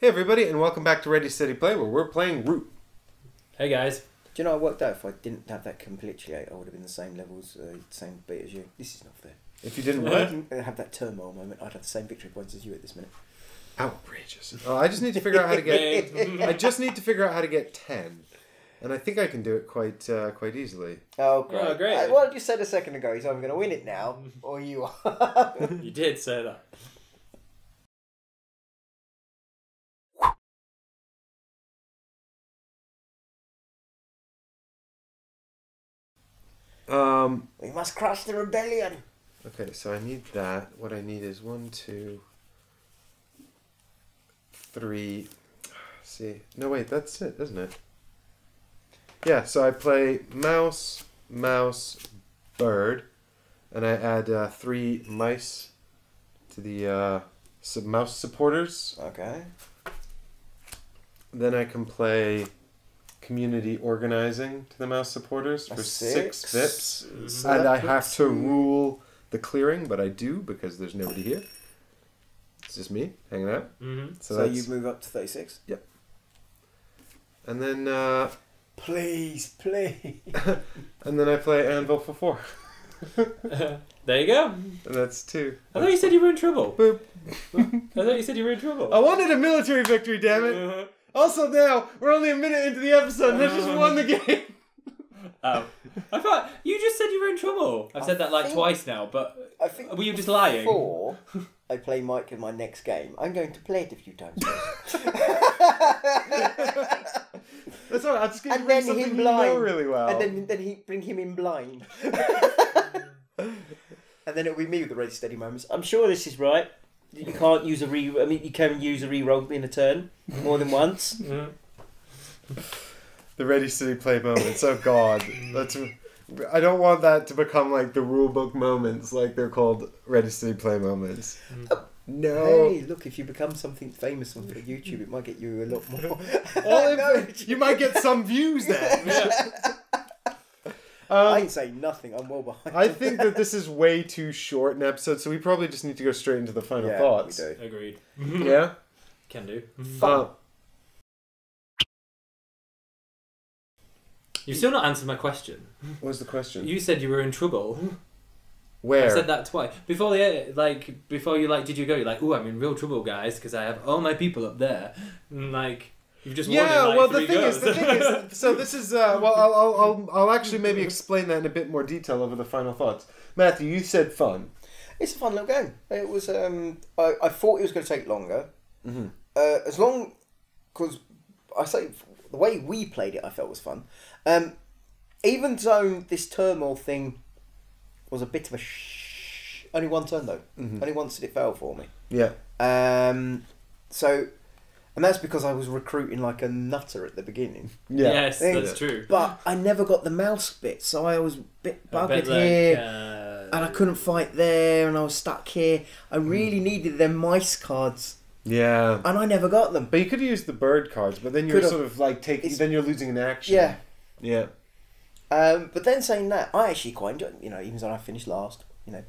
Hey everybody, and welcome back to Ready Steady Play, where we're playing Root. Hey guys. Do you know, I worked out if I didn't have that capitulate, I would have been the same levels, same beat as you. This is not fair. If you didn't If I didn't have that turmoil moment, I'd have the same victory points as you at this minute. outrageous. I just need to figure out how to get. I just need to figure out how to get 10, and I think I can do it quite easily. Oh great! Oh, great. Well, you said a second ago he's either going to win it now or you are. You did say that. We must crush the rebellion. Okay, so I need that. What I need is 1, 2, 3. See, no wait, that's it, isn't it? Yeah. So I play mouse, bird, and I add 3 mice to the mouse supporters. Okay. Then I can play community organizing to the mouse supporters for 6 VIPs. So And I that have puts to you- rule the clearing, but I do because there's nobody here. It's just me hanging out. Mm-hmm. So you move up to 36? Yep. And then Please, please. and then I play Anvil for 4. There you go. And that's 2. I thought you said you were in trouble. Boop. I thought you said you were in trouble. I wanted a military victory, damn it! Also now, we're only a minute into the episode and I just won the game! Oh. I thought you just said you were in trouble. I've said that like think- twice now, but I think were you just lying? before I play Mike in my next game, I'm going to play it a few times first. That's alright, I'll just give And you then something him you know blind. really well. And then he bring him in blind. And then it'll be me with the ready steady moments. I'm sure this is right. You can't use you can use a re-roll in a turn more than once. The Ready Steady Play moments. Oh god. I don't want that to become like the rulebook moments, like they're called Ready Steady Play moments. No. Hey, look, if you become something famous on YouTube, it might get you a lot more. You might get some views then. I ain't saying nothing. I'm well behind. I think that this is way too short an episode, so we probably just need to go straight into the final Yeah, thoughts. we do. Agreed. Yeah? Can do. You've still not answered my question. What was the question? You said you were in trouble. Where? I said that twice. Before you did you go? You're like, oh, I'm in real trouble, guys, because I have all my people up there. And, like, you've just won in, like, well, 3 the thing goes. is, so this is, I'll actually maybe explain that in a bit more detail over the final thoughts. Matthew, you said fun. It's a fun little game. It was. I thought it was going to take longer. Mm-hmm. As long, because I say the way we played it, I felt was fun. Even though this turmoil thing was a bit of a only one turn though. Mm-hmm. Only once did it fail for me. Yeah. So, and that's because I was recruiting like a nutter at the beginning. Yeah. Yes, that's true. But I never got the mouse bit, so I was a bit buggered here, and I couldn't fight there, and I was stuck here. I really needed them mice cards, Yeah. and I never got them. But you could use the bird cards, but then you're Could've. sort of like taking. Then you're losing an action. Yeah. Yeah. But then saying that, I actually quite enjoyed. Even though I finished last,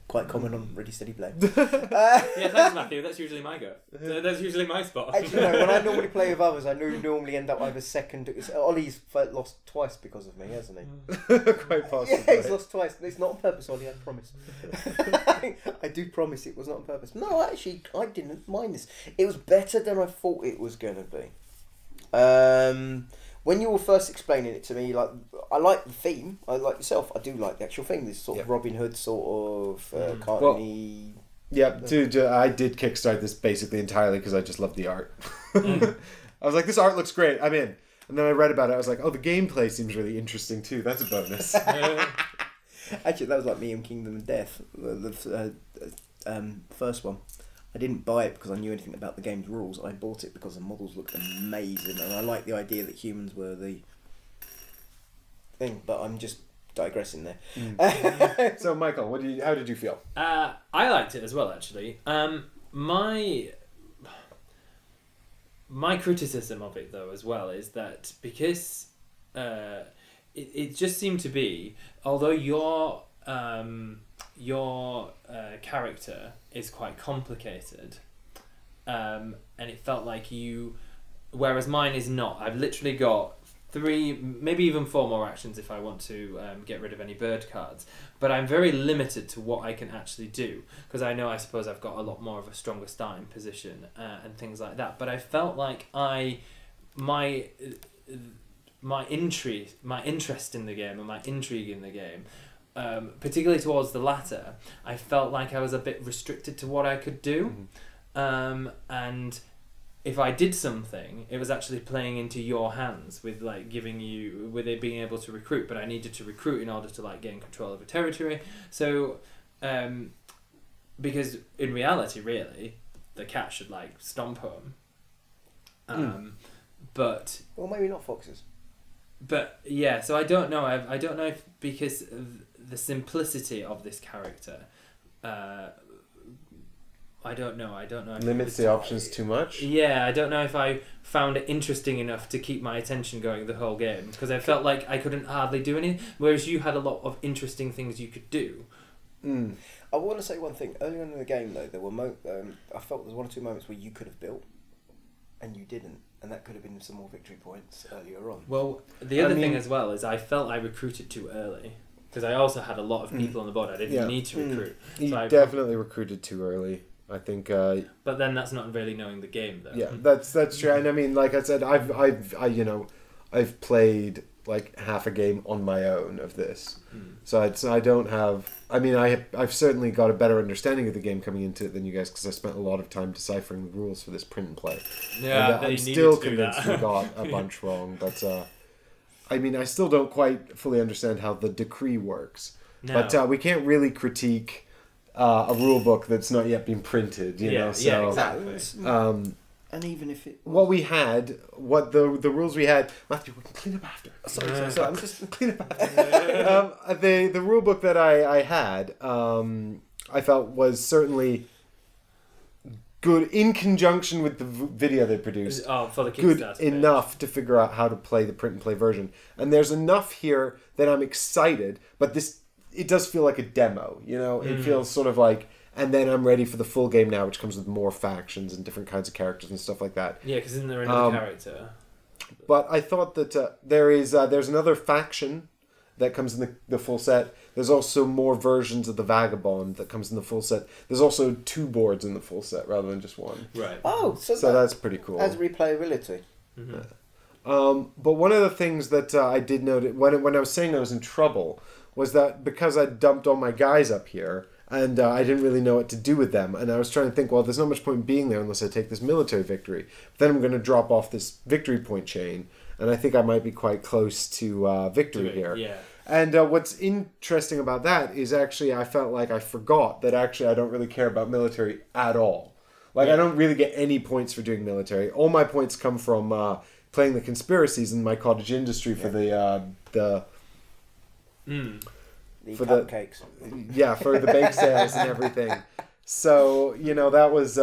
quite common on Ready Steady Play. Yeah, thanks, Matthew. That's usually my go. That's usually my spot. Actually, no, when I normally play with others, I normally end up either second. Ollie's lost twice because of me, hasn't he? Quite possibly. Yeah, he's lost twice. It's not on purpose, Ollie, I promise. I do promise it was not on purpose. No, actually, I didn't mind this. It was better than I thought it was going to be. When you were first explaining it to me, like, I like the theme. I like yourself. I do like the actual theme. This sort of Robin Hood sort of cartoony. Yeah, I did kickstart this basically entirely because I just love the art. I was like, this art looks great. I'm in. And then I read about it. I was like, oh, the gameplay seems really interesting too. That's a bonus. Actually, that was like me in Kingdom of Death, the first one. I didn't buy it because I knew anything about the game's rules. I bought it because the models looked amazing, and I liked the idea that humans were the thing. But I'm just digressing there. So, Michael, how did you feel? I liked it as well, actually. My criticism of it, though, as well, is that because it just seemed to be, although your character is quite complicated, and it felt like you, whereas mine is not. I've literally got 3, maybe even 4 more actions if I want to get rid of any bird cards, but I'm very limited to what I can actually do, because I suppose I've got a lot more of a stronger starting position and things like that. But I felt like my interest in the game and my intrigue in the game, particularly towards the latter, I felt like I was a bit restricted to what I could do. And if I did something, it was actually playing into your hands with like giving you, with it being able to recruit, but I needed to recruit in order to like gain control of a territory. So because in reality, really, the cat should like stomp home. But well, maybe not foxes. But yeah, so I don't know. I don't know if because of the simplicity of this character, I don't know. Limits the options too much. Yeah, I don't know if I found it interesting enough to keep my attention going the whole game, because I felt like I couldn't hardly do anything, whereas you had a lot of interesting things you could do. I want to say one thing. Earlier in the game, though, there were I felt there was 1 or 2 moments where you could have built, and you didn't, and that could have been some more victory points earlier on. Well, the other thing as well is I felt I recruited too early, because I also had a lot of people on the board I didn't need to recruit. You So definitely recruited too early. I think. But then that's not really knowing the game, though. Yeah, that's true. And I mean, like I said, I've played like half a game on my own of this, so I don't have. I mean, I've certainly got a better understanding of the game coming into it than you guys, because I spent a lot of time deciphering the rules for this print and play. Yeah, and, I'm still convinced we got a bunch wrong, but I mean, I still don't quite fully understand how the decree works. No. But we can't really critique a rule book that's not yet been printed, you know. So, yeah, exactly. And even if it what we had, what the rules we had, Matthew, we can clean up after. Sorry, I'm just clean up after. The rule book that I had, I felt was certainly good in conjunction with the video they produced. For the good Kickstarter enough to figure out how to play the print and play version. And there's enough here that I'm excited, but it does feel like a demo, you know? It feels sort of like, and then I'm ready for the full game now, which comes with more factions and different kinds of characters and stuff like that. Yeah, because isn't there another character? But I thought that there's another faction that comes in the full set. There's also more versions of the Vagabond that comes in the full set. There's also 2 boards in the full set rather than just 1. Right. Oh, so that's pretty cool. As replayability. But one of the things that I did note when I was saying I was in trouble was that because I dumped all my guys up here, and I didn't really know what to do with them. And I was trying to think, well, there's not much point being there unless I take this military victory. But then I'm going to drop off this victory point chain. And I think I might be quite close to victory here. Yeah. And what's interesting about that is actually I felt like I forgot that actually I don't really care about military at all. Like, I don't really get any points for doing military. All my points come from playing the conspiracies in my cottage industry for the cupcakes. For the bake sales and everything. So, you know, that was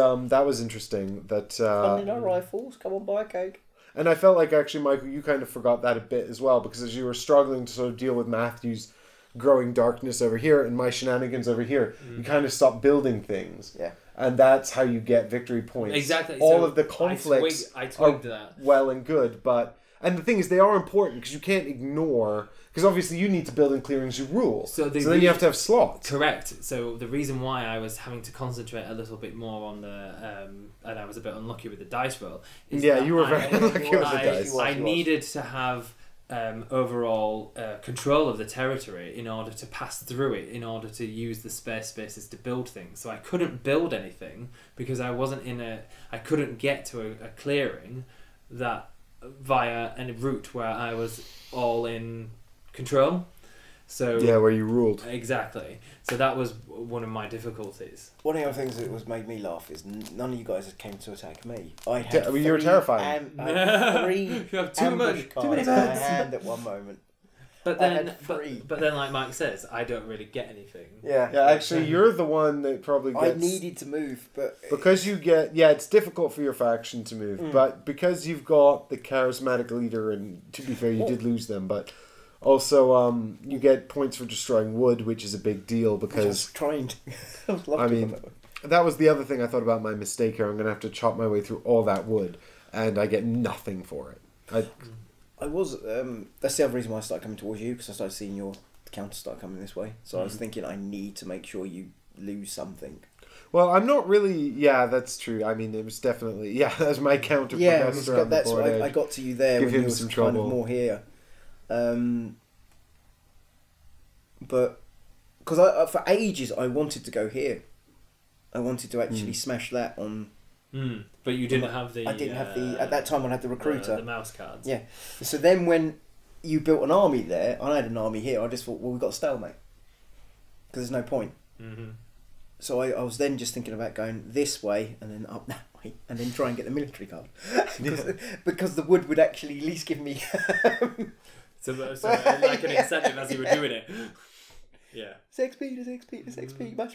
interesting. That Funding our rifles, come on, buy a cake. And I felt like actually, Michael, you kind of forgot that a bit as well, because as you were struggling to sort of deal with Matthew's growing darkness over here and my shenanigans over here, you kind of stopped building things. Yeah. And that's how you get victory points. Exactly. All so of the conflicts I twigged that. Well and good, but... And the thing is, they are important, because you can't ignore... Because obviously you need to build in clearings you rule. So then you have to have slots. Correct. So the reason why I was having to concentrate a little bit more on the... and I was a bit unlucky with the dice roll. Is you were very unlucky with the dice. I needed to have overall control of the territory in order to pass through it, in order to use the spare spaces to build things. So I couldn't build anything because I wasn't I couldn't get to a clearing that via any route where I was all in control. So where you ruled. Exactly. So that was one of my difficulties. One of the other things that was made me laugh is none of you guys came to attack me. You were terrifying. I had 3 you have too many cards in my hand at one moment. But then, but then, like Mike says, I don't really get anything. Yeah. Actually, you're the one that probably gets... I needed to move, but... Because you get... Yeah, it's difficult for your faction to move, but because you've got the charismatic leader, and to be fair, you did lose them, but... Also, you get points for destroying wood, which is a big deal because... I was trying to... I mean, that was the other thing I thought about my mistake here. I'm going to have to chop my way through all that wood, and I get nothing for it. I was. That's the other reason why I started coming towards you, because I started seeing your counter start coming this way. So I was thinking I need to make sure you lose something. Well, I'm not really. Yeah, that's true. I mean, it was definitely. Yeah, that's my counter. Yeah, that's why I got to you there Give when him you some was kind trouble. of more here. But because for ages I wanted to go here. I wanted to actually smash that on. But you didn't have the. I didn't have the. At that time, I had the recruiter. The mouse cards. Yeah. So then, when you built an army there, I had an army here. I just thought, well, we've got a stalemate because there's no point. So I was then just thinking about going this way and then up that way and then try and get the military card because the wood would actually at least give me. so like an incentive as you were doing it. Yeah. It's XP, mash.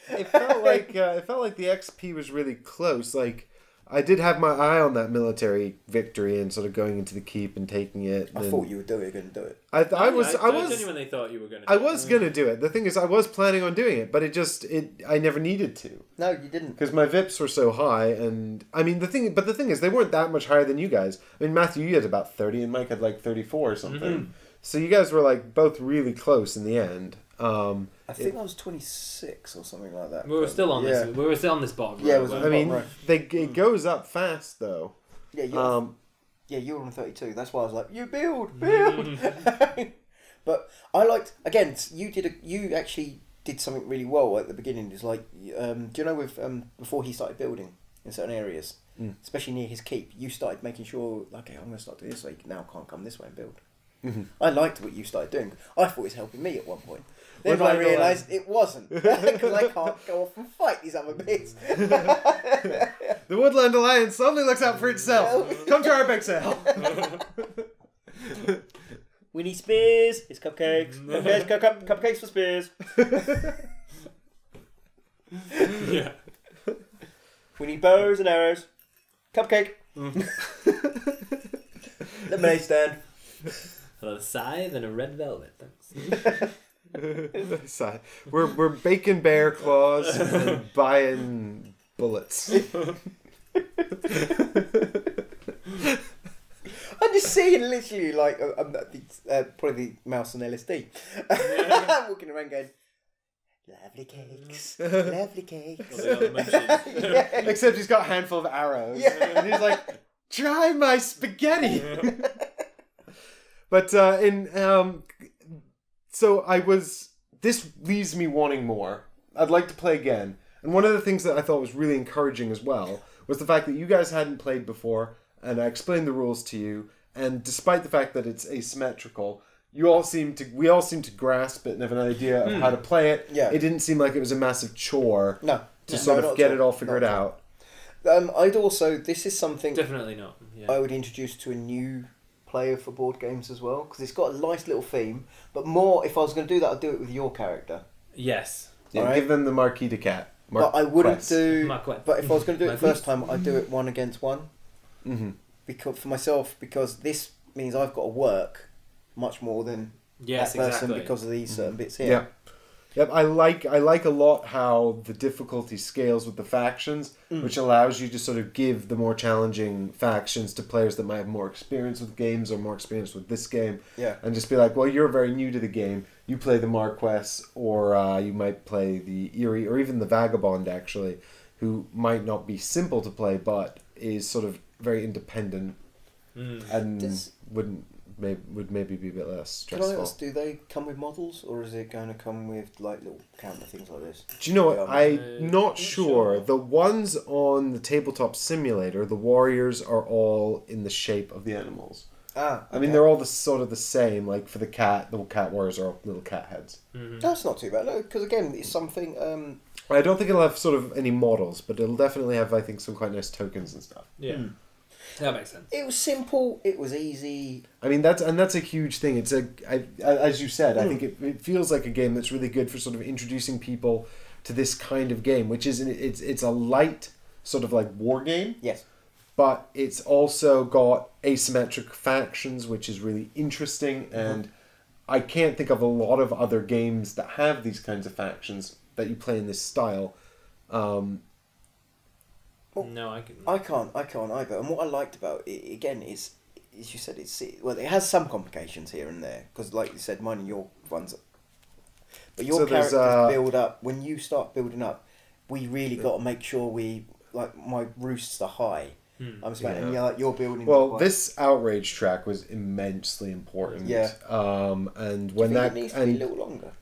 It felt like the XP was really close. Like I did have my eye on that military victory and sort of going into the keep and taking it. I thought you were going to do it. I genuinely thought you were going to. I was going to do it. The thing is, I was planning on doing it, but I never needed to. No, you didn't. Because my VIPs were so high, and I mean the thing is, they weren't that much higher than you guys. I mean, Matthew, you had about 30, and Mike had like 34 or something. So you guys were like both really close in the end. I think I was 26 or something like that. We were still on this. We were still on this bottom. Yeah, row, it was. weren't I we? mean, it goes up fast though. Yeah, you were on 32. That's why I was like, you build. But I liked again. You actually did something really well at the beginning. It's like, do you know with before he started building in certain areas, especially near his keep, you started making sure, okay, I'm going to start doing this. So you now can't come this way and build. I liked what you started doing. I thought it was helping me at one point. Then I realised it wasn't, because I can't go off and fight these other bits. The Woodland Alliance suddenly looks out for itself. Come to our big sale. We need spears. It's cupcakes. Cupcakes for spears. Yeah. We need bows and arrows. Cupcake. Lemonade stand. A scythe and a red velvet. Thanks. We're baking bear claws and buying bullets. I'm just seeing literally like probably the mouse on LSD, walking around going, lovely cakes, lovely cakes. Yeah. Except he's got a handful of arrows, and he's like, try my spaghetti. But so this leaves me wanting more. I'd like to play again. And one of the things that I thought was really encouraging as well was the fact that you guys hadn't played before, and I explained the rules to you, and despite the fact that it's asymmetrical, we all seemed to grasp it and have an idea of how to play it. Yeah. It didn't seem like it was a massive chore to sort of get it all figured out. I'd also, this is something Definitely not. Yeah. I would introduce to a new player for board games as well, because it's got a nice little theme, but more, if I was going to do that, I'd do it with your character. Yes. Yeah, Alright. give them the Marquis de Cat. But I wouldn't do. Marquette. But if I was going to do it the first time, I'd do it 1 against 1. Mm-hmm. Because for myself, because this means I've got to work much more than that person exactly. because of these certain bits here. Yeah. Yep, I like a lot how the difficulty scales with the factions, which allows you to sort of give the more challenging factions to players that might have more experience with games or more experience with this game. Yeah. And just be like, well, you're very new to the game. You play the Marquess, or you might play the Erie, or even the Vagabond, actually, who might not be simple to play, but is sort of very independent and would maybe be a bit less Can stressful. I ask, do they come with models, or is it going to come with like little counter things like this? Do you know what? Yeah, I'm not sure. The ones on the tabletop simulator, the warriors are all in the shape of the animals. Ah, I mean, they're all sort of the same. Like for the cat warriors are all little cat heads. That's not too bad, no, because again, it's something. I don't think it'll have sort of any models, but it'll definitely have, I think, some quite nice tokens and stuff. Yeah. That makes sense. It was simple. It was easy. I mean, that's a huge thing. It's as you said, I think it feels like a game that's really good for sort of introducing people to this kind of game, which is it's a light sort of like war game. Yes. But it's also got asymmetric factions, which is really interesting, and I can't think of a lot of other games that have these kinds of factions that you play in this style. Well, No, I can. I can't either. And what I liked about it again is, as you said, it has some complications here and there because, like you said, mine and your ones. But your characters build up when you start building up. We really got to make sure my roosts are high. I'm saying, and you're building. Well, this outrage track was immensely important. Yeah. And when it needs to be a little longer.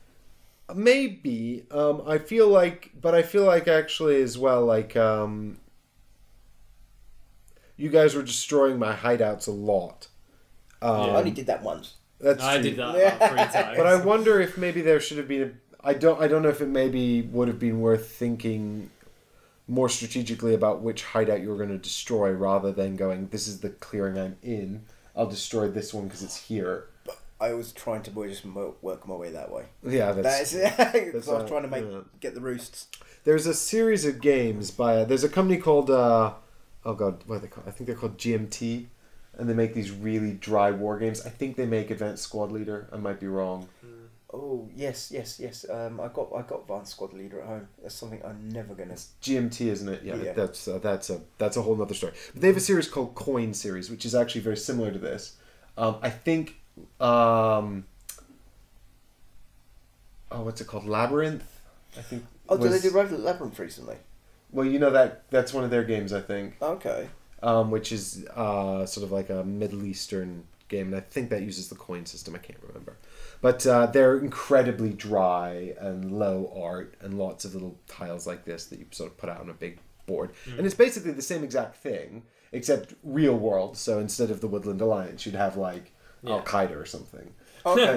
Maybe. I feel like actually as well, like you guys were destroying my hideouts a lot. I only did that once. That's I true. did that about 3 times. But I wonder if maybe there should have been I don't know if it maybe would have been worth thinking more strategically about which hideout you were going to destroy rather than going, this is the clearing I'm in, I'll destroy this one because it's here. But I was trying to just work my way that way. Yeah, that's I was trying to get the roosts. There's a series of games by there's a company called oh god, what are they called? I think they're called GMT, and they make these really dry war games. I think they make Advanced Squad Leader. I might be wrong. Oh yes. I got Advanced Squad Leader at home. That's something I'm never gonna. It's GMT, isn't it? Yeah. That's a whole other story. But they have a series called Coin Series, which is actually very similar to this. I think. What's it called? Labyrinth. I think. Oh, did they do Labyrinth recently? Well, that's one of their games, I think. Okay. Which is sort of like a Middle Eastern game, and I think that uses the coin system. I can't remember. But they're incredibly dry and low art and lots of little tiles like this that you sort of put out on a big board. And it's basically the same exact thing, except real world. So instead of the Woodland Alliance, you'd have like Al-Qaeda or something. Okay.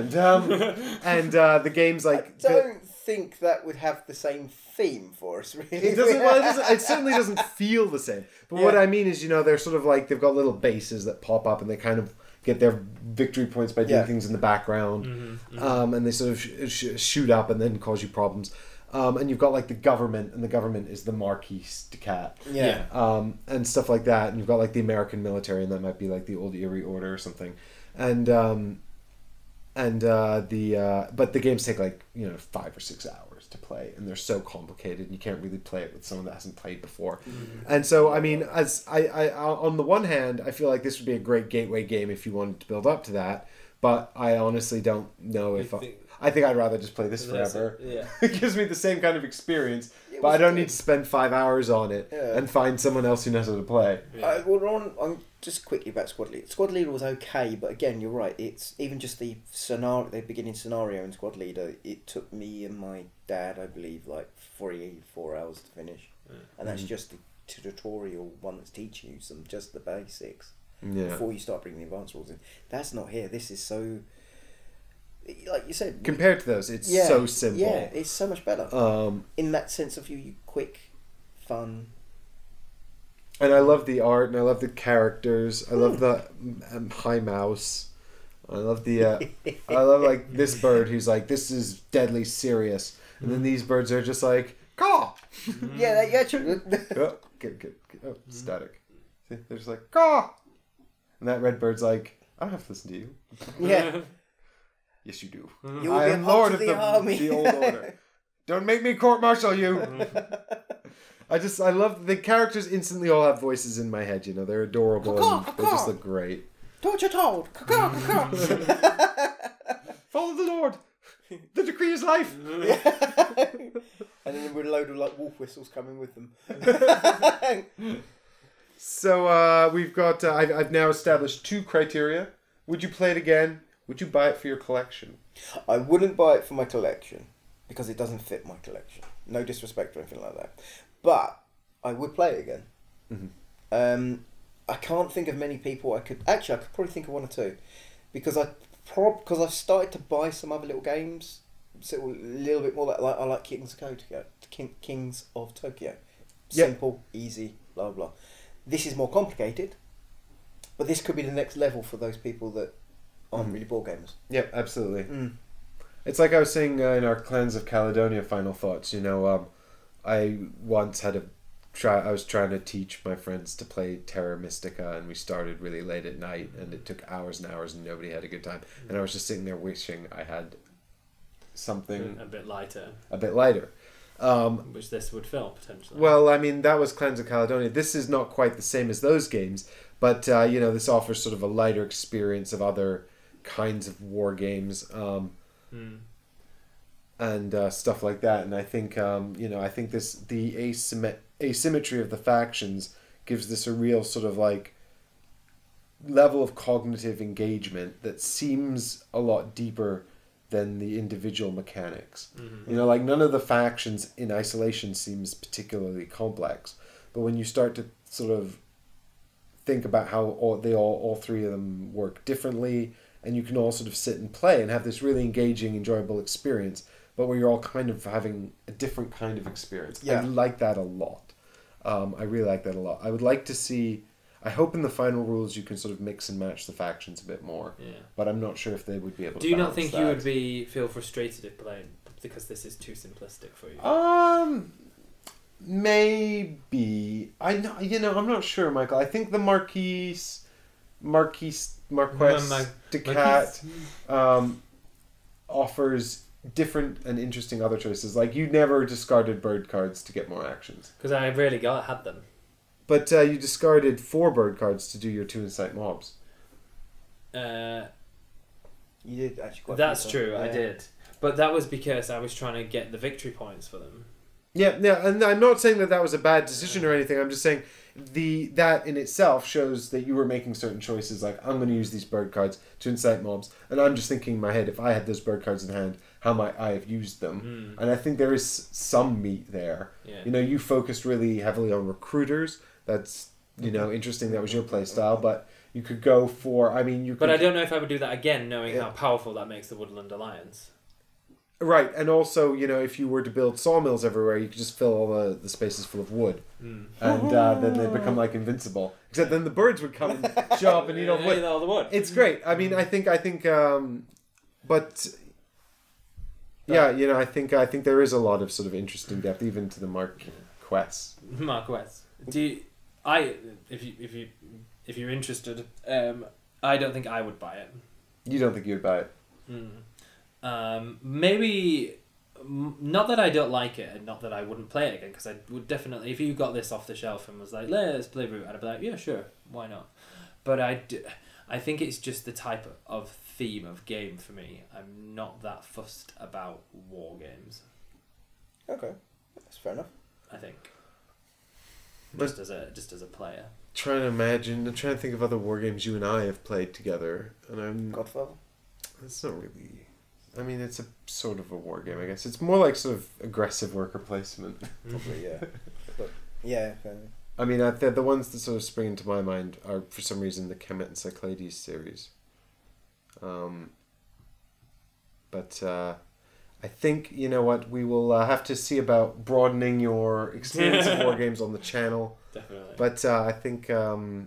And the game's like... I don't think that would have the same theme for us, really. It doesn't. It certainly doesn't feel the same. But what I mean is, they're sort of like, they've got little bases that pop up and they kind of get their victory points by doing things in the background. And they sort of shoot up and then cause you problems. And you've got like the government, and the government is the Marquis de Cat. And stuff like that. And you've got like the American military, and that might be like the Old Erie Order or something. But the games take like 5 or 6 hours to play, and they're so complicated, and you can't really play it with someone that hasn't played before. And so, I mean, as I on the one hand, I feel like this would be a great gateway game if you wanted to build up to that. But I honestly don't know if I think I'd rather just play this forever. Yeah. It gives me the same kind of experience, but I don't need to spend 5 hours on it and find someone else who knows how to play. I'm just quickly about Squad Leader. Squad Leader was okay, but again, you're right. It's even just the beginning scenario in Squad Leader. It took me and my dad, I believe, like 4 hours to finish, and that's just the tutorial one that's teaching you just the basics before you start bringing the advanced rules in. That's not here. This is so. Like you said, compared to those, it's so simple. Yeah, it's so much better. In that sense of you quick, fun. And I love the art, and I love the characters. I love the high mouse. I love the. I love like this bird who's like, this is deadly serious, and then these birds are just like, caw. Yeah, true. Good. Oh, static. See, they're just like caw, and that red bird's like, I don't have to listen to you. Yeah. Yes, you do. You will be a part of the army. The old order. Don't make me court-martial you. I love the characters. Instantly, all have voices in my head. They're adorable and they just look great. Torture told. Follow the Lord. The decree is life. And then with a load of like wolf whistles coming with them. So we've got. I've now established 2 criteria. Would you play it again? Would you buy it for your collection? I wouldn't buy it for my collection because it doesn't fit my collection. No disrespect or anything like that. But I would play it again. Mm-hmm. I can't think of many people I could probably think of 1 or 2 because I've started to buy some other little games. So a little bit more like I like Kings of Tokyo. Simple, easy, blah blah. This is more complicated, but this could be the next level for those people that aren't really board gamers. Yep, absolutely. It's like I was saying in our Clans of Caledonia final thoughts. I once had I was trying to teach my friends to play Terra Mystica, and we started really late at night, and it took hours and hours, and nobody had a good time. And I was just sitting there wishing I had something a bit lighter. Which this would fill, potentially. Well, I mean, that was Clans of Caledonia. This is not quite the same as those games, but, you know, this offers sort of a lighter experience of other kinds of war games and stuff like that. And I think, you know, I think the asymmetry of the factions gives this a real sort of, like, level of cognitive engagement that seems a lot deeper than the individual mechanics. You know, like, none of the factions in isolation seems particularly complex, but when you start to sort of think about how all three of them work differently, and you can all sort of sit and play and have this really engaging, enjoyable experience, but where you're all kind of having a different kind of experience. I like that a lot. I really like that a lot. I would like to see... I hope in the final rules you can sort of mix and match the factions a bit more. Yeah. But I'm not sure if they would be able to. Do you not think you would feel frustrated if playing because this is too simplistic for you? Maybe. You know, I'm not sure, Michael. I think the Marquise Ducat offers different and interesting other choices. Like, you never discarded bird cards to get more actions. Because I rarely had them. But you discarded 4 bird cards to do your 2 incite mobs. You did actually quite. That's true, yeah. I did. But that was because I was trying to get the victory points for them. Yeah, and I'm not saying that was a bad decision or anything. I'm just saying that in itself shows that you were making certain choices. Like, I'm going to use these bird cards to incite mobs, and I'm just thinking in my head, if I had those bird cards in hand, how might I have used them? And I think there is some meat there. Yeah. You know, you focused really heavily on recruiters. That's, you know, interesting. That was your play style, but you could go for. I mean, you. But I don't know if I would do that again, knowing how powerful that makes the Woodland Alliance. Right, and also, you know, if you were to build sawmills everywhere, you could just fill all the spaces full of wood, and then they'd become like invincible. Except then the birds would come and show up and eat all the wood. It's great. I mean, I think, but yeah, you know, I think there is a lot of sort of interesting depth, even to the Marquess. If you're interested, I don't think I would buy it. You don't think you'd buy it? Maybe not that I don't like it, and not that I wouldn't play it again, because I would definitely, if you got this off the shelf and was like, let's play Root, I'd be like, yeah, sure, why not? But I think it's just the type of theme of game for me. I'm not that fussed about war games. Okay, that's fair enough. I think. Just as a player. I'm trying to think of other war games you and I have played together, and I'm. Godfather. It's not really. I mean, it's a sort of a war game, I guess. It's more like sort of aggressive worker placement. Probably, yeah. But yeah. I mean, the ones that sort of spring into my mind are, for some reason, the Kemet and Cyclades series. But I think, you know what, we will have to see about broadening your experience of war games on the channel. Definitely. But I think, I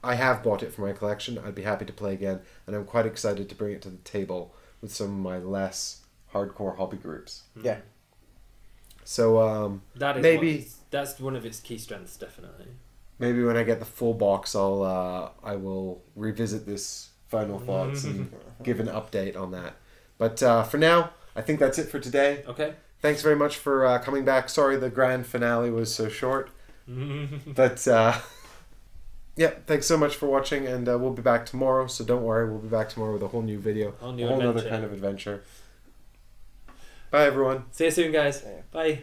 have bought it for my collection. I'd be happy to play again, and I'm quite excited to bring it to the table with some of my less hardcore hobby groups. Yeah. So that's one of its key strengths, definitely. Maybe when I get the full box, I will revisit this final thoughts and give an update on that. But for now, I think that's it for today. Okay. Thanks very much for coming back. Sorry the grand finale was so short. But yeah, thanks so much for watching, and we'll be back tomorrow. So don't worry, we'll be back tomorrow with a whole new video, a whole other kind of adventure. Bye, everyone. See you soon, guys. Bye.